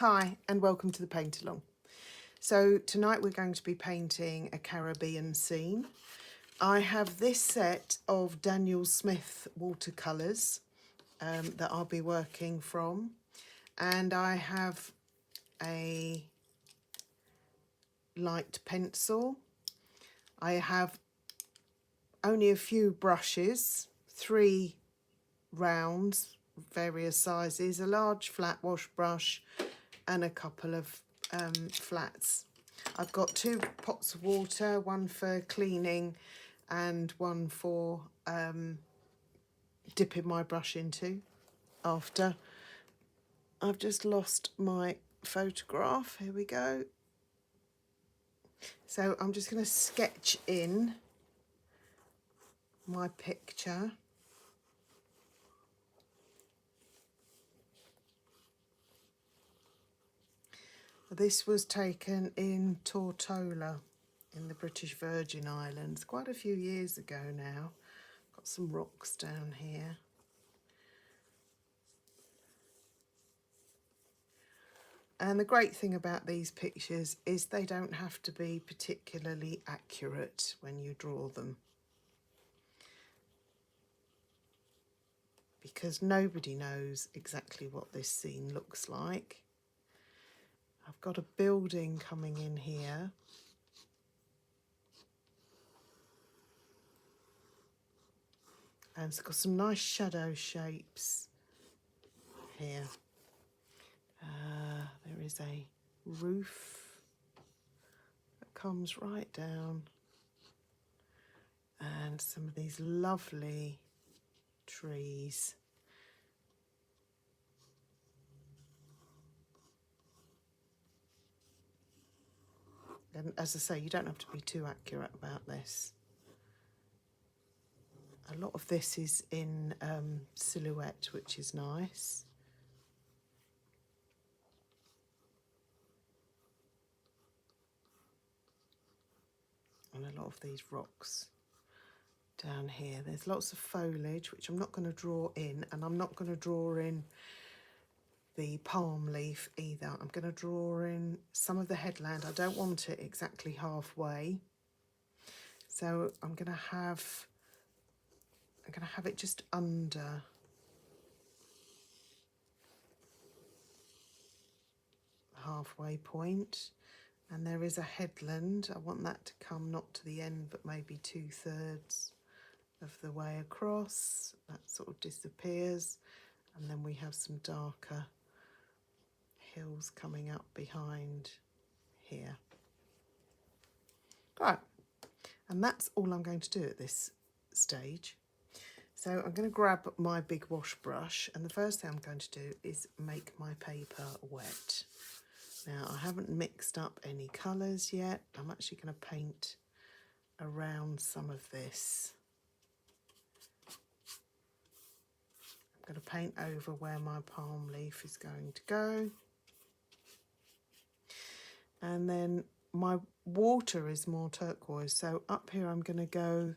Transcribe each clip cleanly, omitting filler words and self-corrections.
Hi and welcome to the paint along. So tonight we're going to be painting a Caribbean scene. I have this set of Daniel Smith watercolours that I'll be working from, and I have a light pencil. I have only a few brushes, 3 rounds, various sizes, a large flat wash brush and a couple of flats. I've got 2 pots of water, one for cleaning and one for dipping my brush into after. I've just lost my photograph. Here we go. So I'm just going to sketch in my picture. This was taken in Tortola in the British Virgin Islands quite a few years ago now. Got some rocks down here. And the great thing about these pictures is they don't have to be particularly accurate when you draw them, because nobody knows exactly what this scene looks like. I've got a building coming in here. And it's got some nice shadow shapes here. There is a roof that comes right down, and some of these lovely trees. And as I say, you don't have to be too accurate about this. A lot of this is in silhouette, which is nice. And a lot of these rocks down here. There's lots of foliage, which I'm not going to draw in, and I'm not going to draw in the palm leaf either. I'm going to draw in some of the headland. I don't want it exactly halfway. So I'm going to have it just under the halfway point. And there is a headland. I want that to come not to the end, but maybe 2/3 of the way across. That sort of disappears. And then we have some darker hills coming up behind here. Right, and that's all I'm going to do at this stage. So I'm going to grab my big wash brush, and the first thing I'm going to do is make my paper wet. Now, I haven't mixed up any colours yet. I'm actually going to paint around some of this. I'm going to paint over where my palm leaf is going to go. And then my water is more turquoise, so up here I'm going to go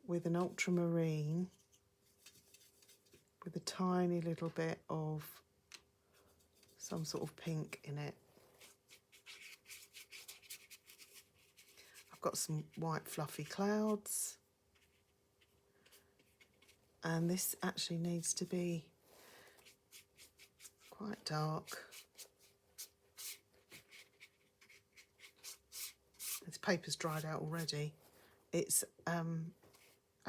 with an ultramarine with a tiny little bit of some sort of pink in it. I've got some white fluffy clouds, and this actually needs to be quite dark. This paper's dried out already. It's I'm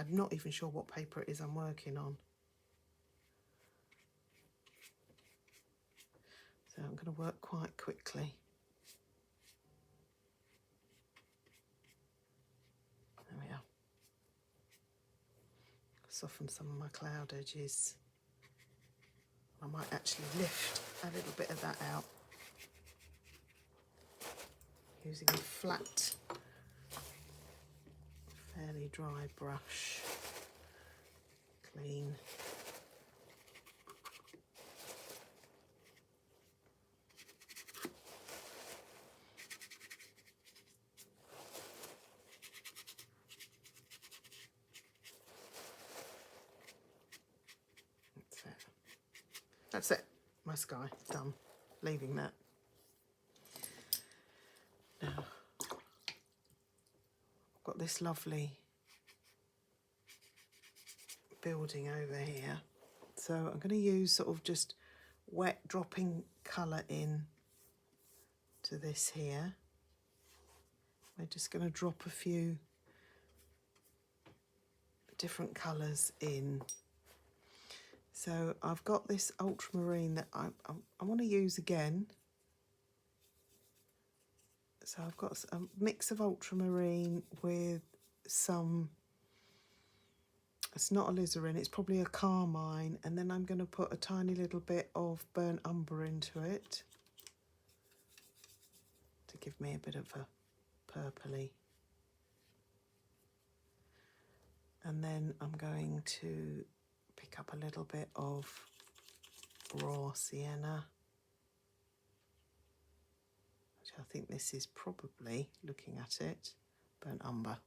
not even sure what paper it is I'm working on. So I'm going to work quite quickly. There we are. Soften some of my cloud edges. I might actually lift a little bit of that out using a flat, fairly dry brush. Clean. That's it. My sky, done. leaving that. Now, I've got this lovely building over here. So I'm going to use sort of just wet dropping colour in to this here. We're just going to drop a few different colours in. So I've got this ultramarine that I want to use again. So I've got a mix of ultramarine with some, it's not alizarin, it's probably a carmine, and then I'm going to put a tiny little bit of burnt umber into it to give me a bit of a purpley. And then I'm going to pick up a little bit of raw sienna, which I think this is probably, looking at it, burnt umber.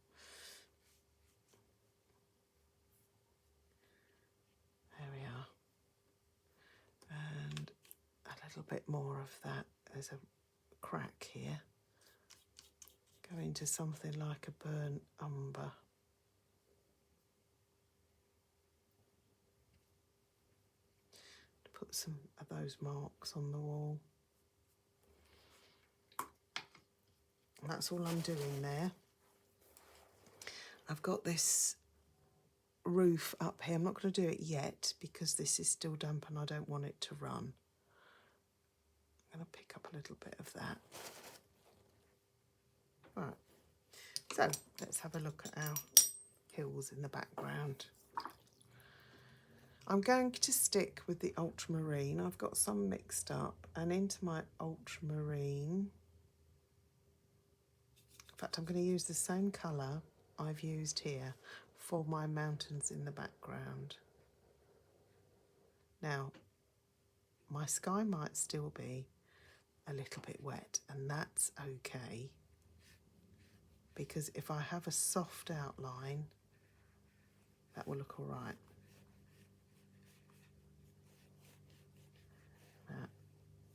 There we are. And a little bit more of that. There's a crack here. Go into something like a burnt umber. Put some of those marks on the wall. And that's all I'm doing there. I've got this roof up here. I'm not going to do it yet because this is still damp and I don't want it to run. I'm going to pick up a little bit of that. Right, so let's have a look at our hills in the background. I'm going to stick with the ultramarine. I've got some mixed up, and into my ultramarine, in fact I'm going to use the same colour I've used here for my mountains in the background. Now, my sky might still be a little bit wet, and that's okay, because if I have a soft outline, that will look all right. Now,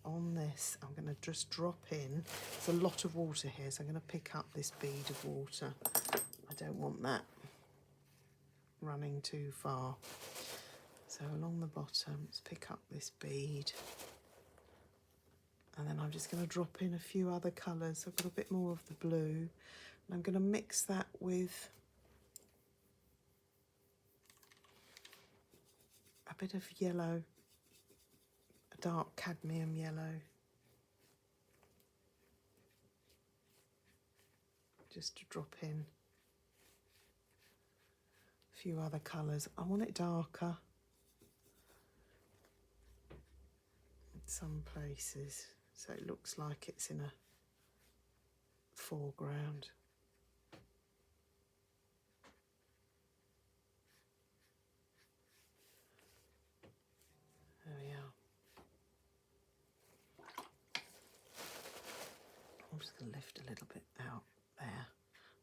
on this, I'm going to just drop in. There's a lot of water here, so I'm going to pick up this bead of water. I don't want that running too far. So along the bottom, let's pick up this bead. And then I'm just going to drop in a few other colours. I've got a bit more of the blue. And I'm going to mix that with a bit of yellow, a dark cadmium yellow. Just to drop in a few other colours. I want it darker in some places, so it looks like it's in a foreground. There we are. I'm just going to lift a little bit out there.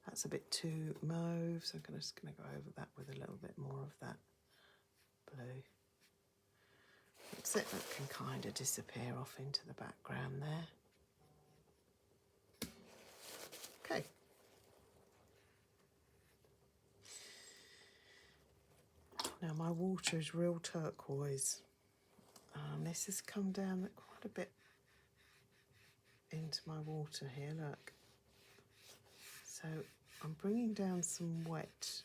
That's a bit too mauve, so I'm just going to go over that with a little bit more of that blue. That's it, that can kind of disappear off into the background there. Okay. Now my water is real turquoise. This has come down quite a bit into my water here, look. So I'm bringing down some wet.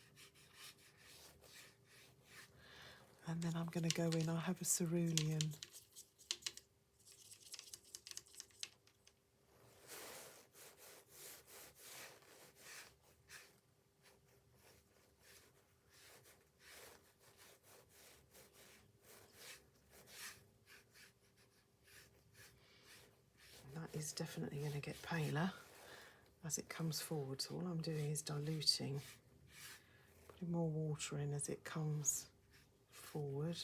And then I'm going to go in, I have a cerulean. Is definitely going to get paler as it comes forward, so all I'm doing is diluting, putting more water in as it comes forward.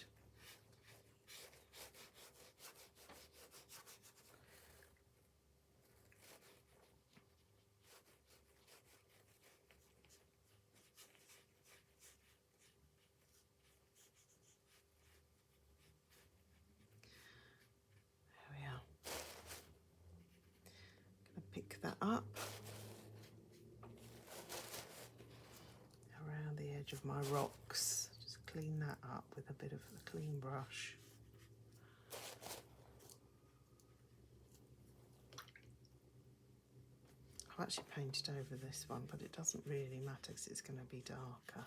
There we are. that up around the edge of my rocks. Just clean that up with a bit of a clean brush. I've actually painted over this one, but it doesn't really matter because it's going to be darker.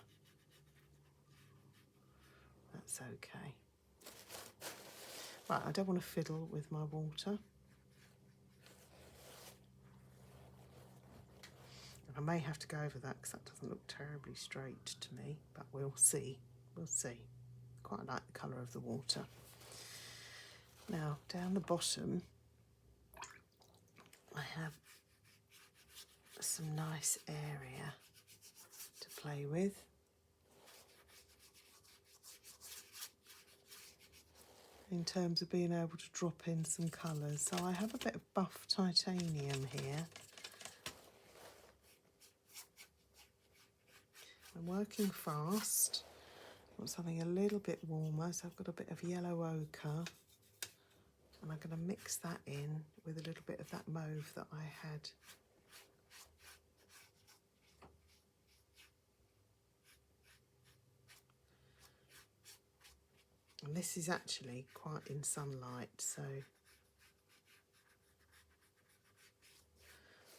That's okay. Right, I don't want to fiddle with my water. And I may have to go over that because that doesn't look terribly straight to me, but we'll see. We'll see. Quite like the colour of the water. Now, down the bottom, I have some nice area to play with. In terms of being able to drop in some colours. So I have a bit of buff titanium here. I'm working fast. I want something a little bit warmer, so I've got a bit of yellow ochre. And I'm going to mix that in with a little bit of that mauve that I had. And this is actually quite in sunlight, so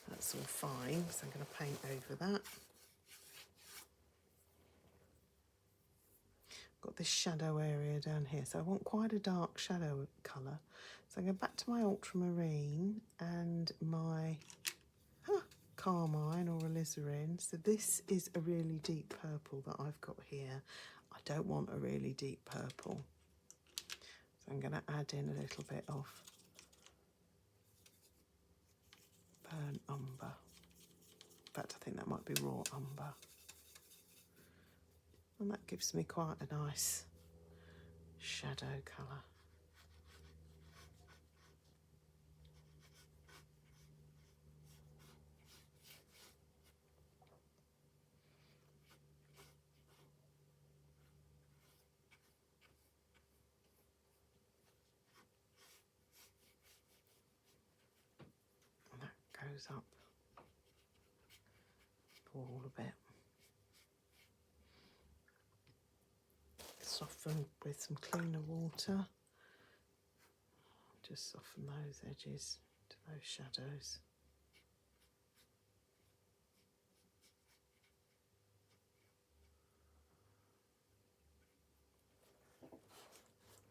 that's all fine. So I'm going to paint over that. Got this shadow area down here, so I want quite a dark shadow colour. So I go back to my ultramarine and my carmine or alizarin. So this is a really deep purple that I've got here. I don't want a really deep purple. So I'm going to add in a little bit of burnt umber. In fact, I think that might be raw umber. And that gives me quite a nice shadow colour. And that goes up the wall a bit. Soften with some cleaner water. Just soften those edges to those shadows.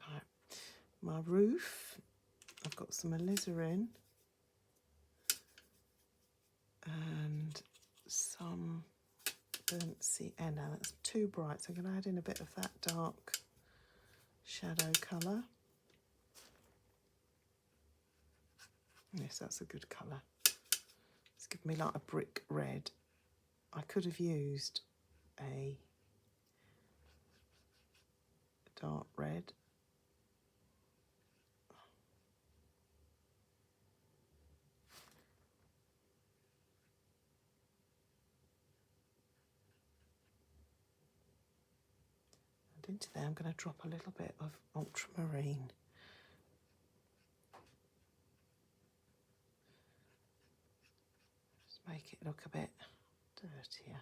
Right. My roof, I've got some alizarin and some burnt sienna. That's too bright, so I'm going to add in a bit of that dark shadow colour. Yes, that's a good colour. It's giving me like a brick red. I could have used a dark red. And into there I'm going to drop a little bit of ultramarine. Just make it look a bit dirtier.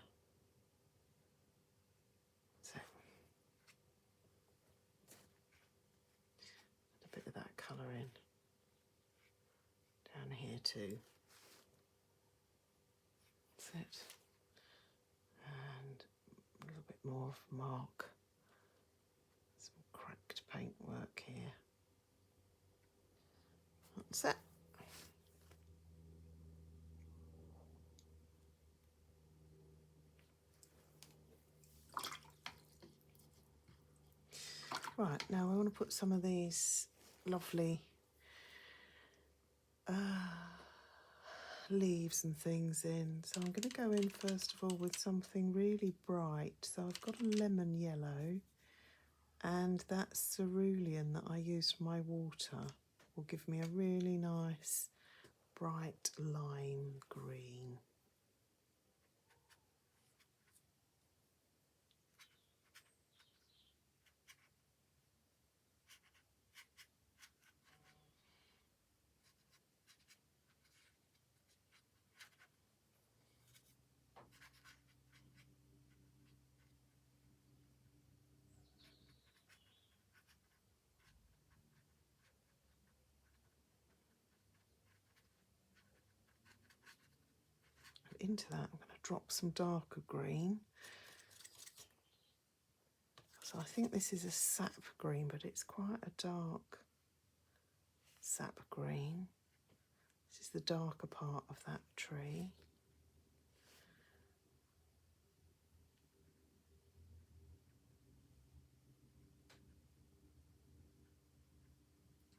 So, a bit of that colour in down here too. That's it. And a little bit more of mark. Some cracked paintwork here. That's it. Right, now I want to put some of these lovely leaves and things in. So I'm going to go in first of all with something really bright. So I've got a lemon yellow, and that cerulean that I use for my water will give me a really nice bright lime green. into that, I'm going to drop some darker green. So I think this is a sap green, but it's quite a dark sap green. This is the darker part of that tree.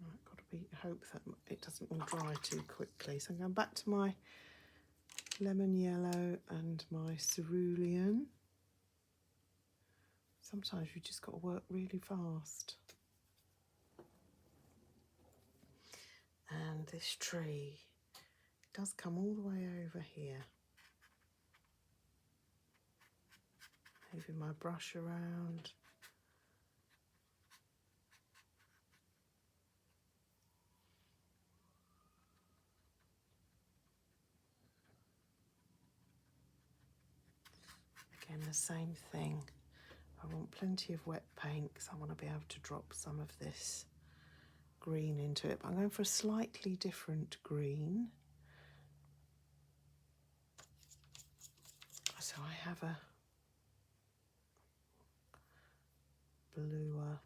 Right, got to hope that it doesn't all dry too quickly. So I'm going back to my lemon yellow and my cerulean. Sometimes you just got to work really fast. And this tree does come all the way over here. Moving my brush around. Again, the same thing. I want plenty of wet paint because I want to be able to drop some of this green into it. But I'm going for a slightly different green. So I have a bluer.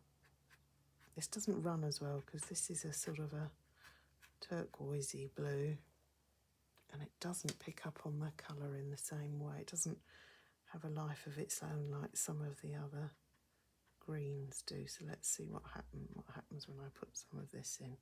This doesn't run as well because this is a sort of a turquoisey blue, and it doesn't pick up on the colour in the same way. It doesn't have a life of its own like some of the other greens do. So let's see what happens when I put some of this in.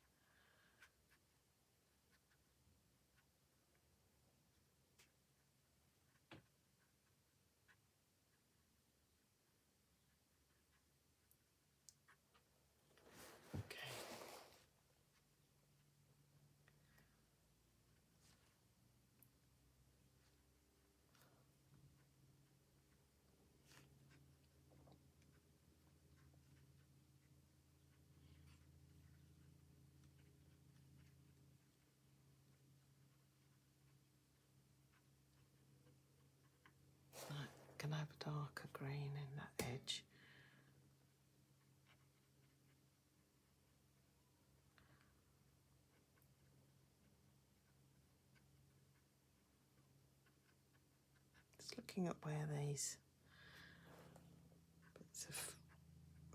Can I have a darker green in that edge? Just looking at where these bits of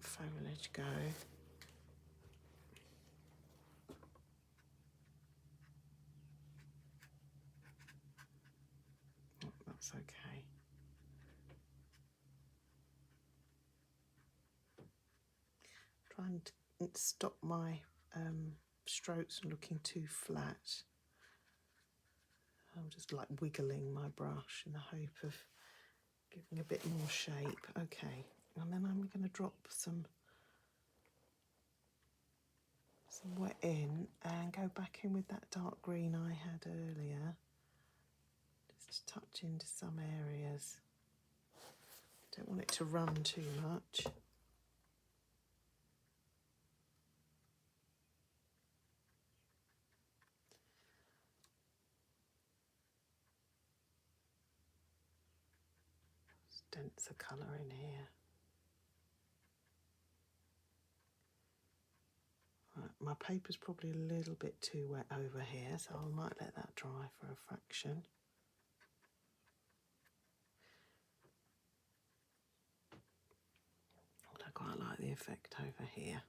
foliage go. Oh, that's okay. Trying to stop my strokes from looking too flat. I'm just like wiggling my brush in the hope of giving a bit more shape. Okay, and then I'm going to drop some wet in and go back in with that dark green I had earlier. Just to touch into some areas. Don't want it to run too much. Denser colour in here. Right, my paper's probably a little bit too wet over here, so I might let that dry for a fraction. But I quite like the effect over here.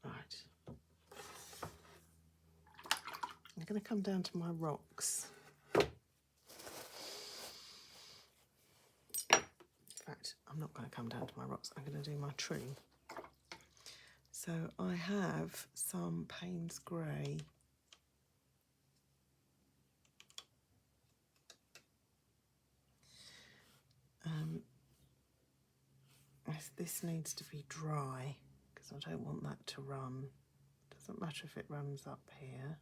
Right. I'm going to come down to my rocks. In fact, I'm not going to come down to my rocks. I'm going to do my tree. So I have some Payne's Grey. This needs to be dry because I don't want that to run. Doesn't matter if it runs up here.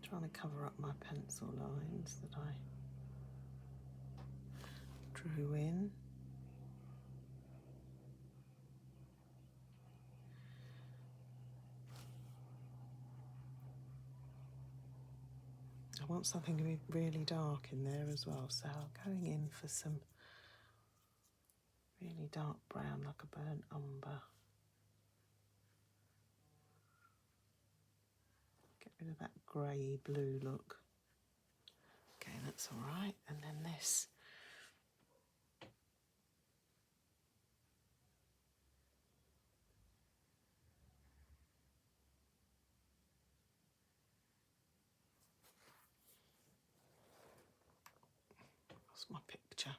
Trying to cover up my pencil lines that I drew in. want something really dark in there as well, so I'm going in for some really dark brown, like a burnt umber. Get rid of that grey blue look. Okay, that's all right. And then this. That's my picture.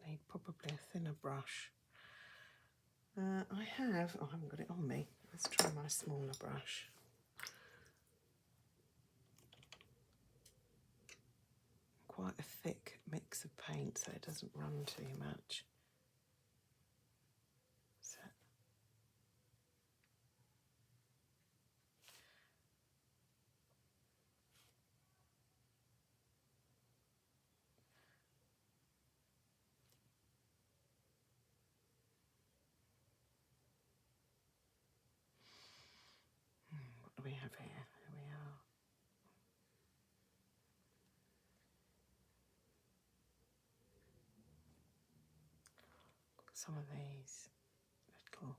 I need probably a thinner brush. I haven't got it on me. Let's try my smaller brush. Quite a thick mix of paint so it doesn't run too much. So, what do we have here? Here we are. Got some of these little.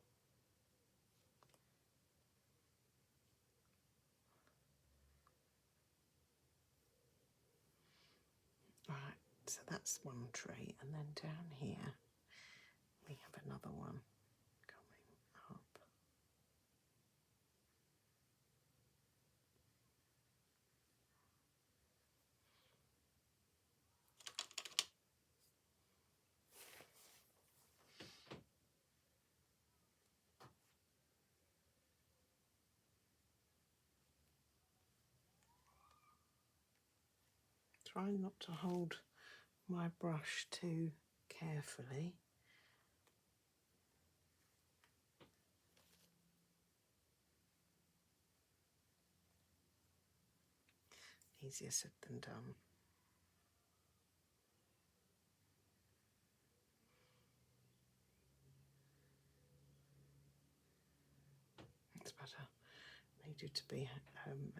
Right, so that's one tree, and then down here we have another one coming up. Try not to hold my brush too carefully. Easier said than done. It's better. Needed to be.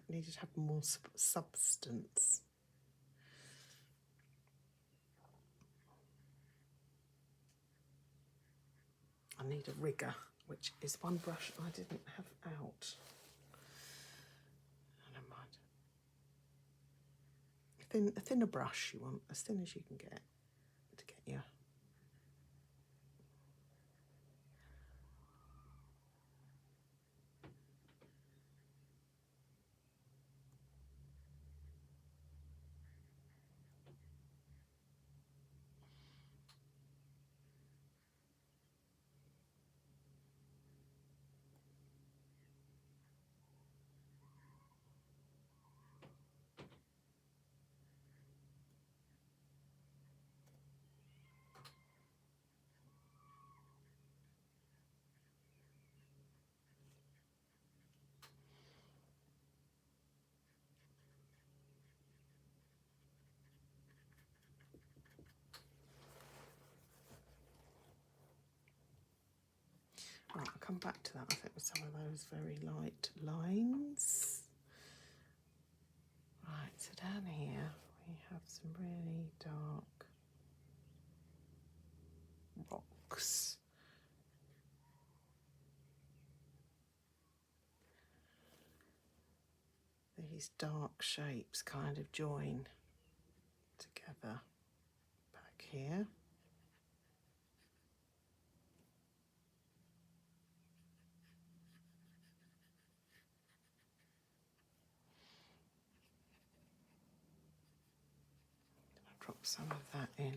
Needed to have more substance. I need a rigger, which is one brush I didn't have out. Never mind. A thinner brush you want, as thin as you can get to get your. Right, I'll come back to that. I think with some of those very light lines. Right, so down here we have some really dark rocks. These dark shapes kind of join together back here. I'll drop some of that in.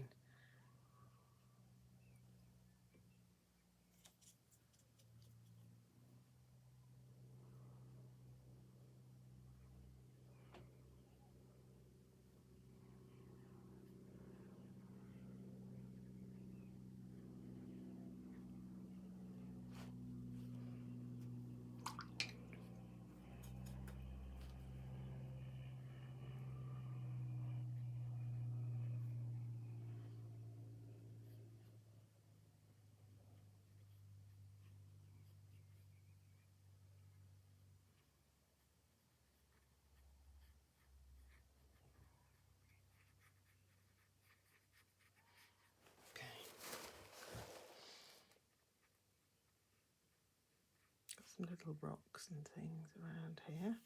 Got some little rocks and things around here.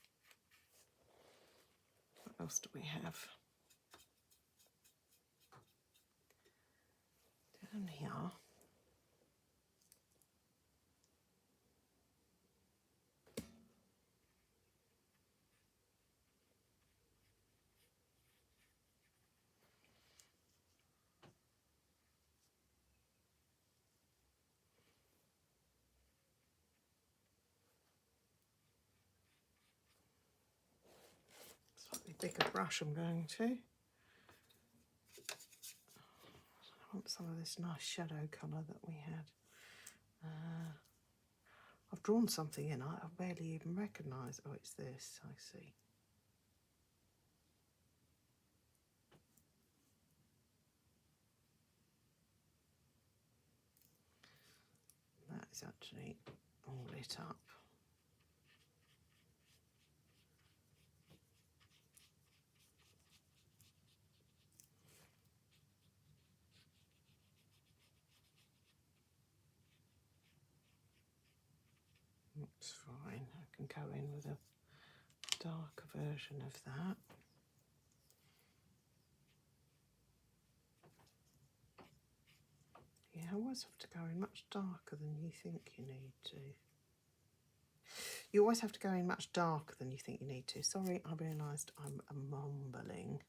What else do we have? Down here. Slightly bigger brush I'm going to. I want some of this nice shadow colour that we had. I've drawn something in, I barely even recognise. Oh, it's this, I see. That is actually all lit up. That's fine. I can go in with a darker version of that. You always have to go in much darker than you think you need to. You always have to go in much darker than you think you need to. Sorry, I realised I'm mumbling.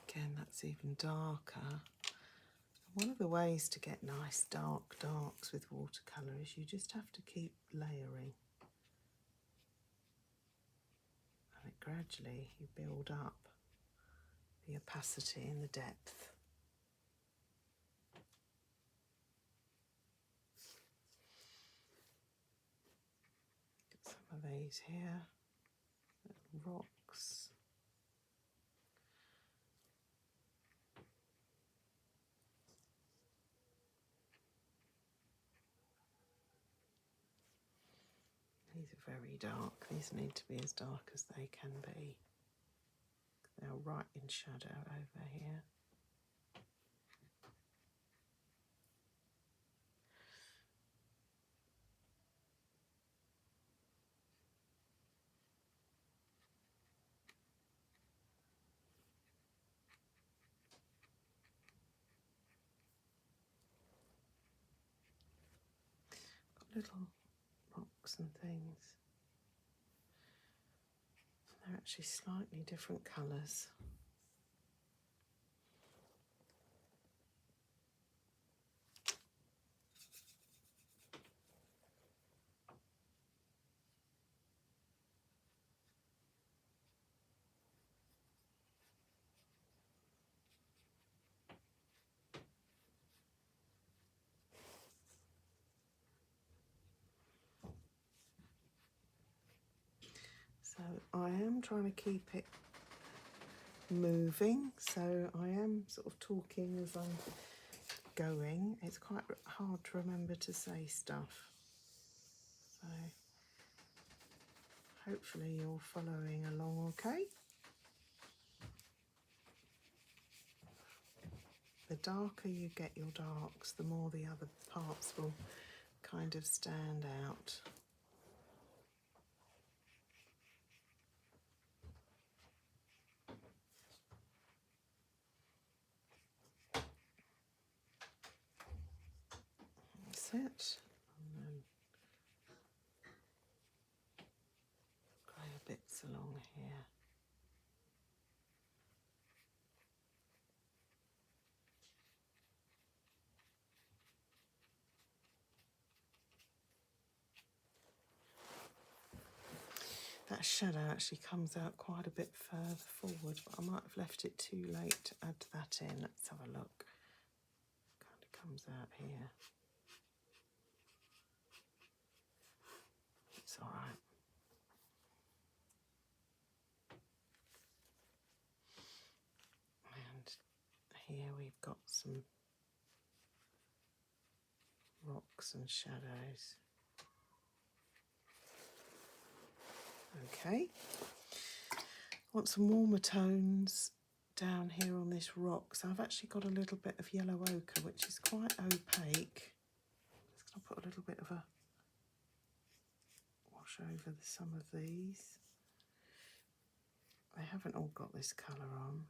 Again, that's even darker. One of the ways to get nice dark darks with watercolour is you just have to keep layering. And it gradually you build up the opacity and the depth. Get some of these here, little rocks. These are very dark. These need to be as dark as they can be. They're right in shadow over here. Got little rocks and things. They're actually slightly different colours. So I am trying to keep it moving, so I am sort of talking as I'm going. It's quite hard to remember to say stuff. So hopefully you're following along okay. The darker you get your darks, the more the other parts will kind of stand out. That's it. And then grayer bits along here. That shadow actually comes out quite a bit further forward, but I might have left it too late to add that in. Let's have a look. Kind of comes out here. It's all right. And here we've got some rocks and shadows. Okay, I want some warmer tones down here on this rock. So I've actually got a little bit of yellow ochre, which is quite opaque. I'm just going to put a little bit of a wash over some of these. They haven't all got this colour on.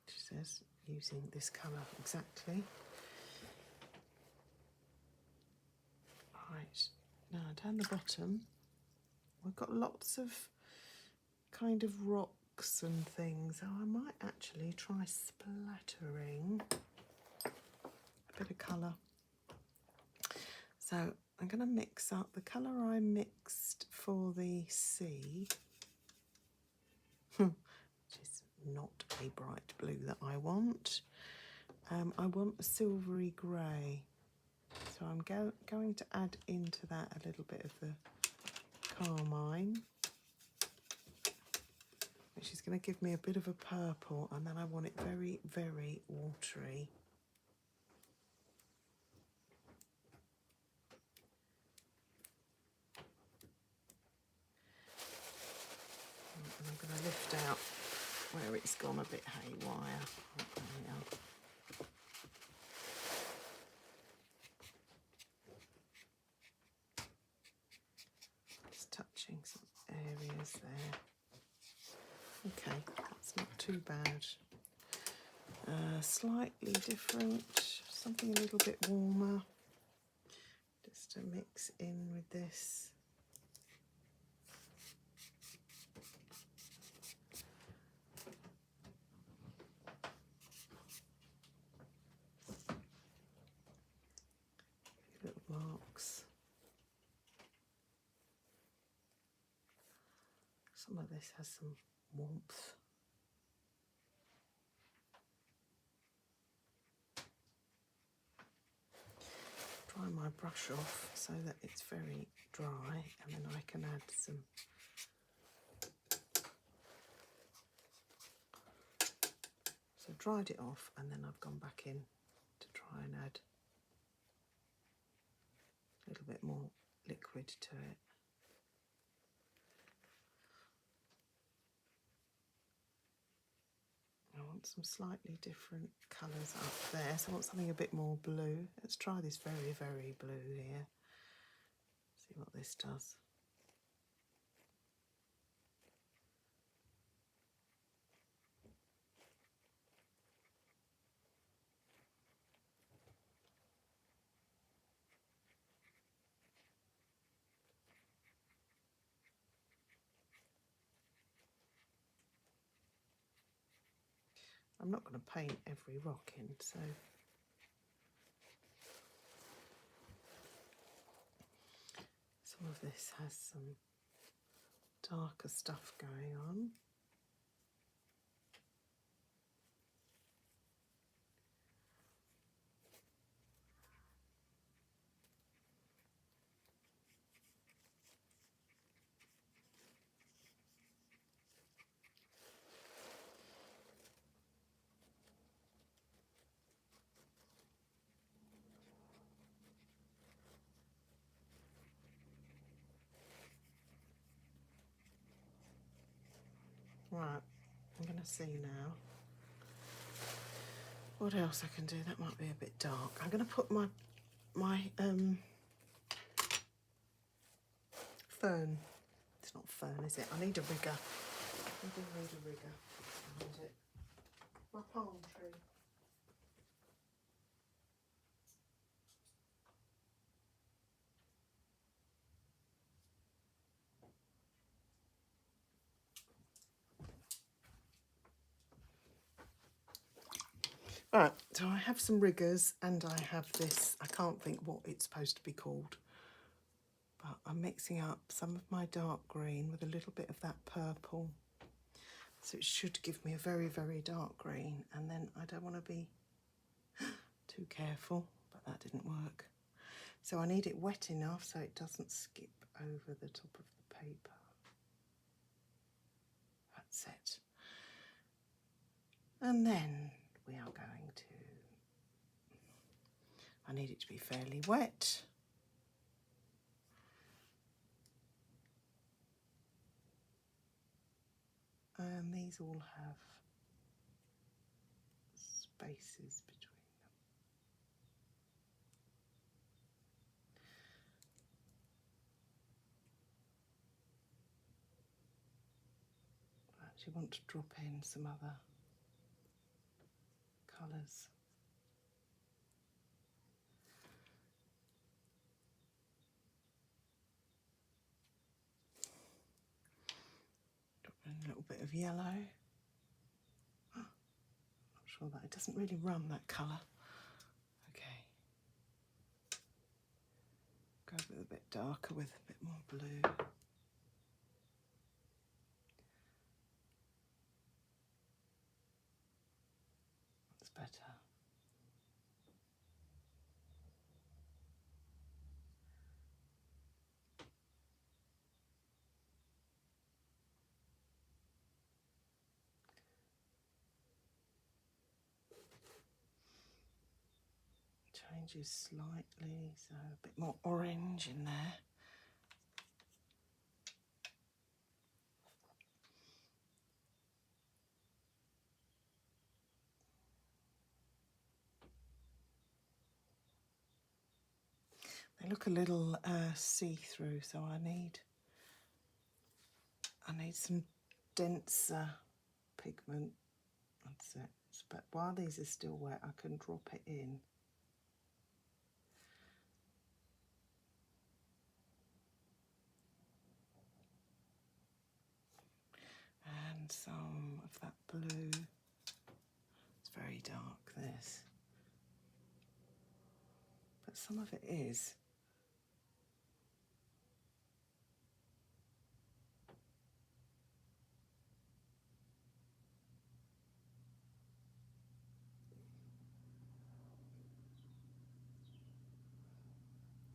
She says using this colour exactly. Right, now down the bottom we've got lots of kind of rocks and things. So I might actually try splattering a bit of colour. So I'm going to mix up the colour I mixed for the sea, which is not a bright blue that I want. I want a silvery grey. So I'm going to add into that a little bit of the carmine, which is going to give me a bit of a purple, and then I want it very, very watery. And I'm going to lift out where it's gone a bit haywire. There we are. Just touching some areas there. Okay, that's not too bad. Slightly different, something a little bit warmer, just to mix in with this. Little marks. Some of this has some warmth. Dry my brush off so that it's very dry, and then I can add some so dried it off, and then I've gone back in to try and add a little bit more liquid to it. I want some slightly different colours up there, so I want something a bit more blue. Let's try this very, very blue here. See what this does. I'm not going to paint every rock in, so some of this has some darker stuff going on. Right, I'm going to see now what else I can do. That might be a bit dark. I'm going to put my fern. It's not fern, is it? I need a rigger. I do need a rigger. Find it. My palm tree. Right, so I have some riggers, and I have this, I can't think what it's supposed to be called, but I'm mixing up some of my dark green with a little bit of that purple. So it should give me a very, very dark green, and then I don't want to be too careful, but that didn't work. So I need it wet enough so it doesn't skip over the top of the paper. That's it. And then we are going to I need it to be fairly wet. And these all have spaces between them. I actually want to drop in some other colours. Drop in a little bit of yellow. Not sure that it doesn't really run that colour. Okay. Go with a bit darker with a bit more blue. That's better. Changes slightly, so a bit more orange in there. They look a little see-through, so I need some denser pigment. That's it. But while these are still wet, I can drop it in. And some of that blue. It's very dark, this. But some of it is.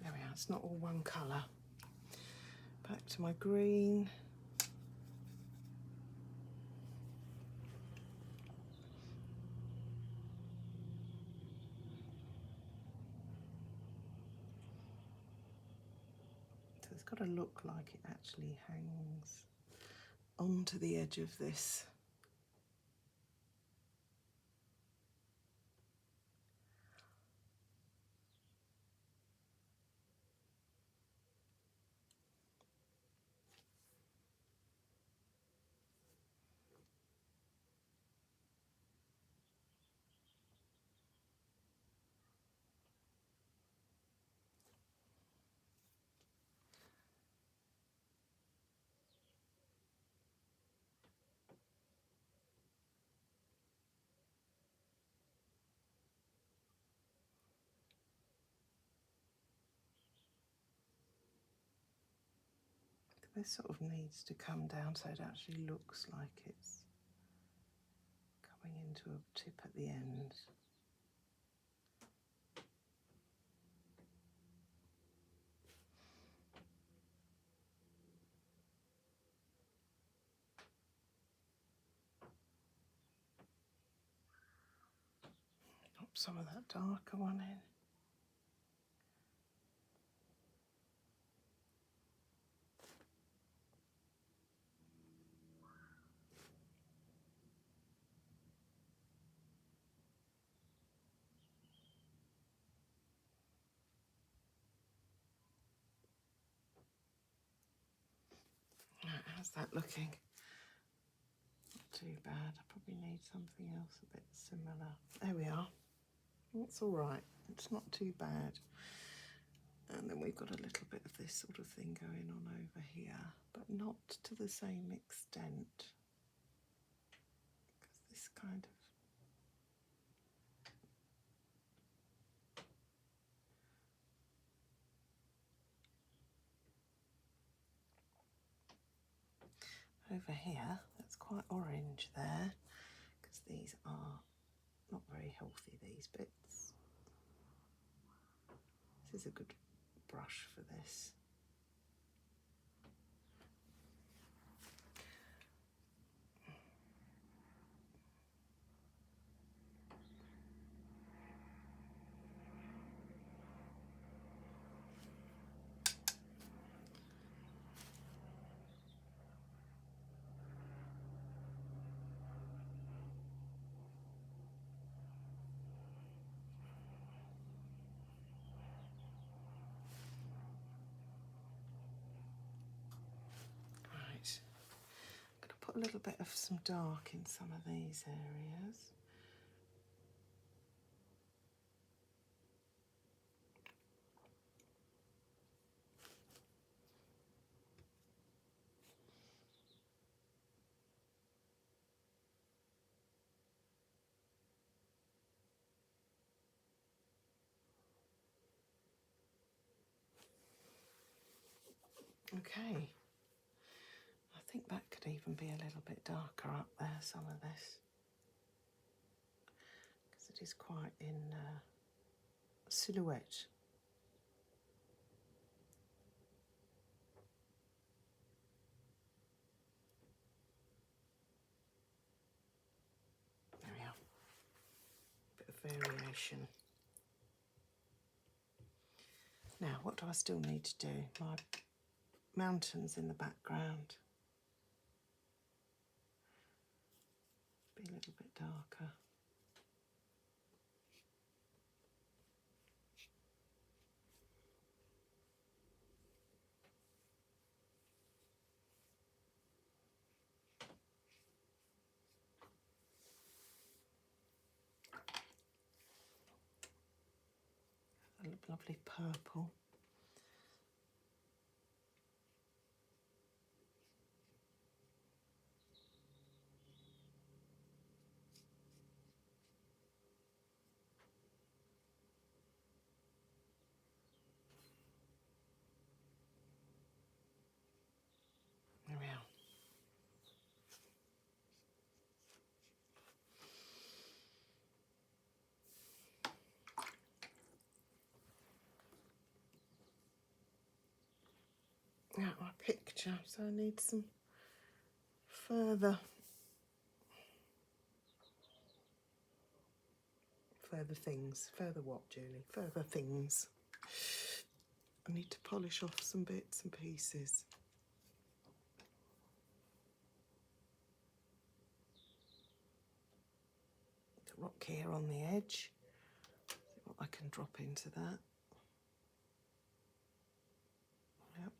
There we are, it's not all one colour. Back to my green. So it's got to look like it actually hangs onto the edge of this. This sort of needs to come down so it actually looks like it's coming into a tip at the end. Drop some of that darker one in. Right, how's that looking? Not too bad. I probably need something else a bit similar. There we are. That's all right. It's not too bad. And then we've got a little bit of this sort of thing going on over here, but not to the same extent. Because this kind of over here, that's quite orange there, because these are not very healthy, these bits. This is a good brush for this. put a little bit of some dark in some of these areas. Okay, I think that could even be a little bit darker up there, some of this, because it is quite in silhouette. There we are, bit of variation. Now, what do I still need to do? My mountains in the background. Be a little bit darker. A lovely purple. There we are. Now my picture, so I need some further things. Further what, Julie? Further things. I need to polish off some bits and pieces. The rock here on the edge. See what I can drop into that. Yep.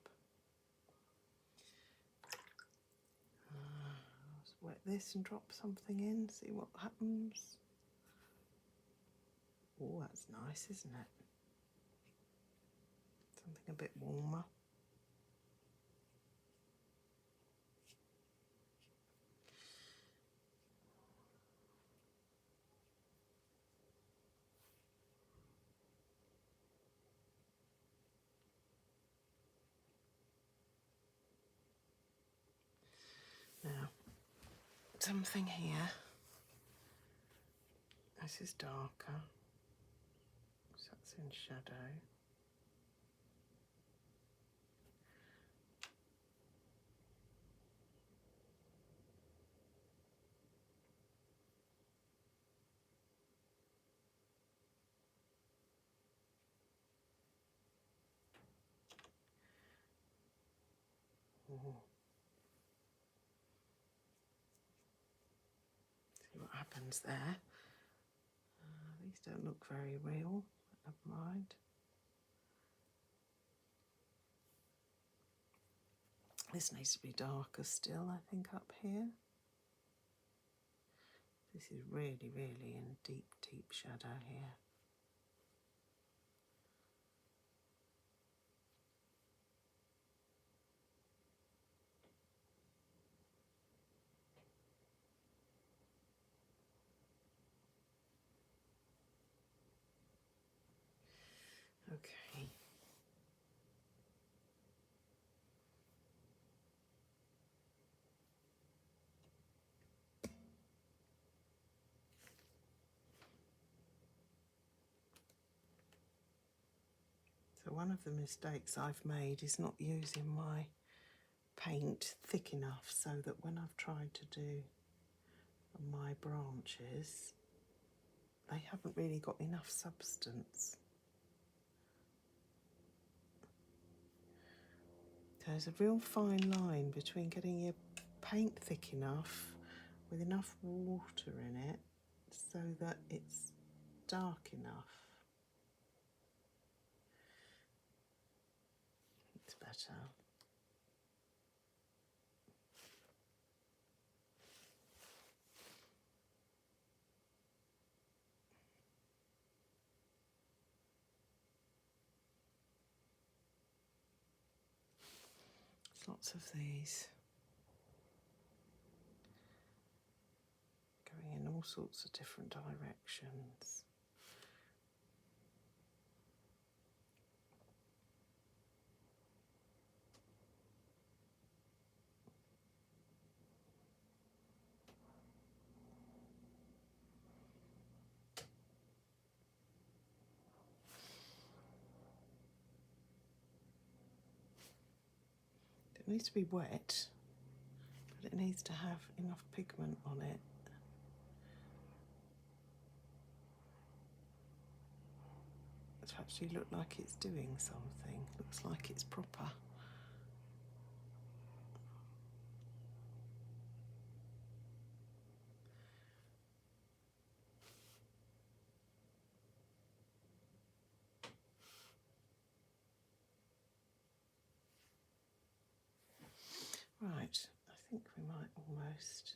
Let's wet this and drop something in, see what happens. Oh, that's nice, isn't it? Something a bit warmer. Now, something here. This is darker, so that's in shadow. Ooh. See what happens there. These don't look very real, but never mind. This needs to be darker still, I think, up here. This is really, really in deep, deep shadow here. Okay. So one of the mistakes I've made is not using my paint thick enough so that when I've tried to do my branches, they haven't really got enough substance. There's a real fine line between getting your paint thick enough with enough water in it so that it's dark enough. It's better. Lots of these going in all sorts of different directions. It needs to be wet, but it needs to have enough pigment on it. To actually look like it's doing something, looks like it's proper. Right, I think we might almost.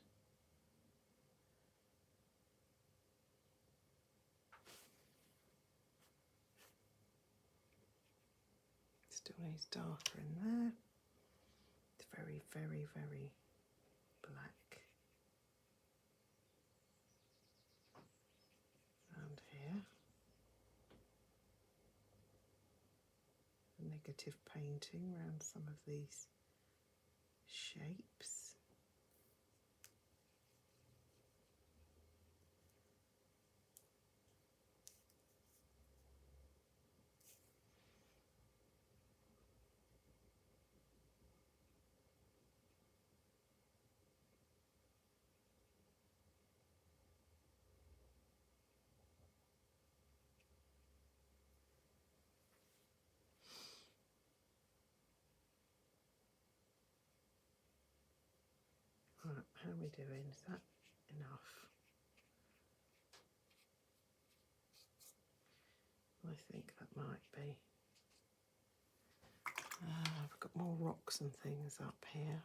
Still needs darker in there. It's very, very, very black. Around here. A negative painting around some of these shapes. Right, how are we doing? Is that enough? I think that might be. I've got more rocks and things up here.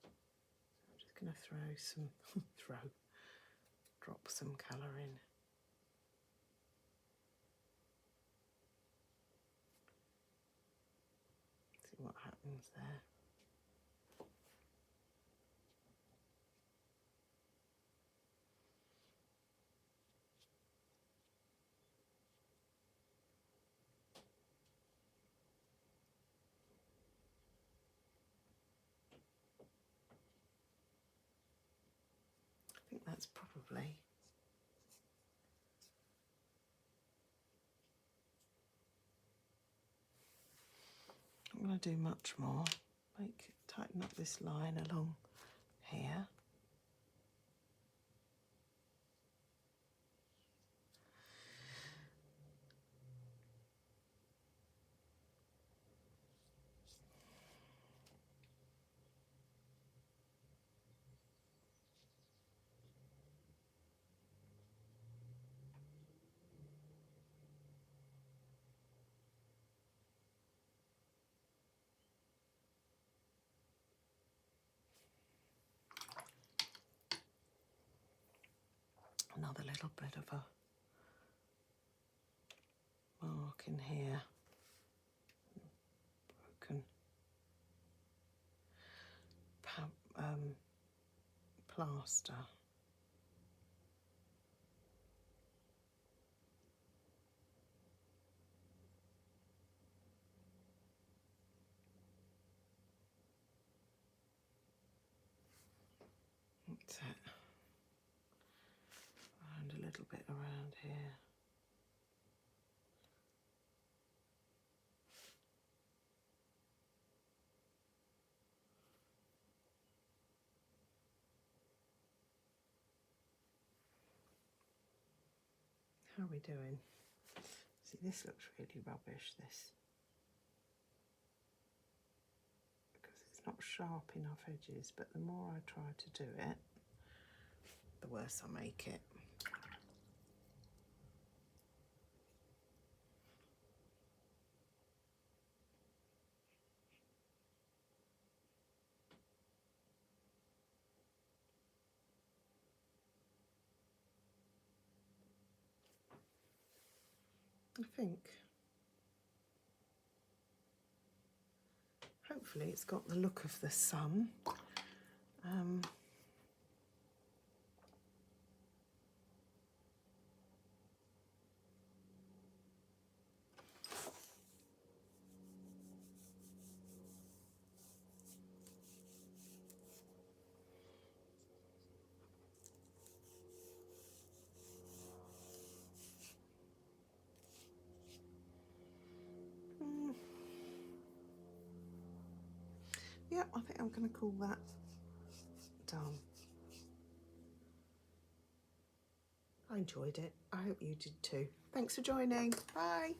I'm just going to throw some, drop some colour in. See what happens there. I think that's probably. I'm going to do much more. Tighten up this line along here. Another little bit of a mark in here. Broken plaster. That's it. And a little bit around here. How are we doing? See, this looks really rubbish, this. Because it's not sharp enough edges, but the more I try to do it, the worse I make it. I think Hopefully it's got the look of the sun. Yeah, I think I'm going to call that done. I enjoyed it. I hope you did too. Thanks for joining. Bye.